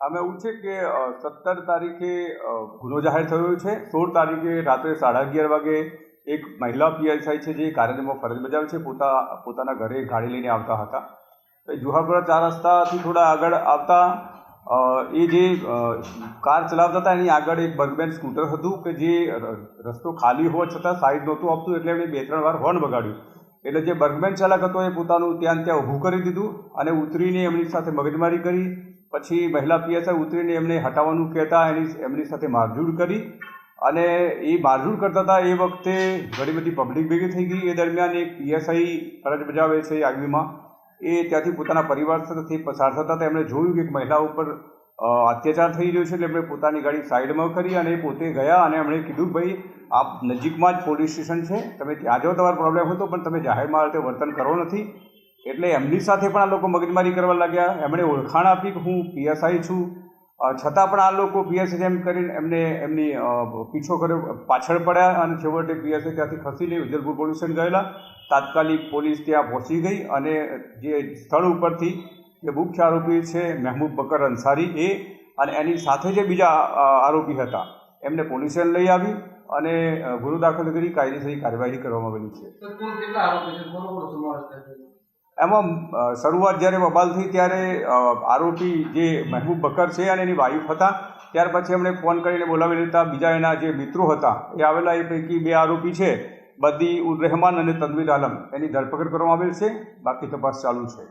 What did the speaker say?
આમાં એવું છે કે 17 તારીખે ગુનો જાહેર થયો છે। 16 તારીખે રાત્રે 11:30 વાગે એક મહિલા પીએસઆઈ છે જે કાર્યાલયમાં ફરજ બજાવે છે, પોતાના ઘરે ગાડી લઈને આવતા હતા। તો જુહાપુરા 4 રસ્તાથી થોડા આગળ આવતા એ જે કાર ચલાવતા હતા એની આગળ એક બર્ગમેન સ્કૂટર હતું કે જે રસ્તો ખાલી હોવા છતાં સાઈડ નહોતું આપતું, એટલે એમણે 2-3 વાર હોર્ન વગાડ્યું। એટલે જે બર્ગમેન ચાલક હતો એ પોતાનું ત્યાં ઊભું કરી દીધું અને ઉતરીને એમની સાથે મગજમારી કરી। પછી મહિલા પીએસઆઈ ઉતરીને એમને હટાવવાનું કહેતા એમની સાથે મારઝૂડ કરી અને એ મારઝૂડ કરતા હતા એ વખતે ઘણી બધી પબ્લિક ભેગી થઈ ગઈ। એ દરમિયાન એક પીએસઆઈ ફરજ બજાવે છે આગવીમાં, એ ત્યાંથી પોતાના પરિવાર સાથે પસાર થતા હતા। એમણે જોયું કે એક મહિલા ઉપર અત્યાચાર થઈ રહ્યો છે, એટલે એમણે પોતાની ગાડી સાઈડમાં કરી અને એ પોતે ગયા અને એમણે કીધું, ભાઈ આપ નજીકમાં જ પોલીસ સ્ટેશન છે, તમે ત્યાં જાઓ, તમારો પ્રોબ્લેમ હતો, પણ તમે જાહેરમાં આ રીતે વર્તન કરો નથી। એટલે એમની સાથે પણ આ લોકો મગજમારી કરવા લાગ્યા। એમણે ઓળખાણ આપી કે હું પીએસઆઈ છું, છતાં પણ આ લોકો પીએસઆઈ એમ કરીને એમની પીછો કર્યો, પાછળ પડ્યા અને છેવટે પીએસઆઈ ત્યાંથી ખસીને વિજલપુર પોલીસ સ્ટેશન ગયેલા। તાત્કાલિક પોલીસ ત્યાં પહોંચી ગઈ અને જે સ્થળ ઉપરથી જે મુખ્ય આરોપી છે મહેબૂબ બકર અંસારી એ અને એની સાથે જે બીજા આરોપી હતા એમને પોલીસ સ્ટેશન લઈ આવી અને ગુનો દાખલ કરી કાયદેસરની કાર્યવાહી કરવામાં આવેલી છે। એમાં શરૂઆત જ્યારે બબાલ થઈ ત્યારે આરોપી જે મહેબૂબ બકર છે અને એની વાઈફ હતા, ત્યાર પછી એમણે ફોન કરીને બોલાવી લેતા બીજા એના જે મિત્રો હતા એ આવેલા, એ પૈકી 2 આરોપી છે બદી ઉર રહેમાન અને તનવીર આલમ, એની ધરપકડ કરવામાં આવેલ છે। બાકી તપાસ ચાલુ છે।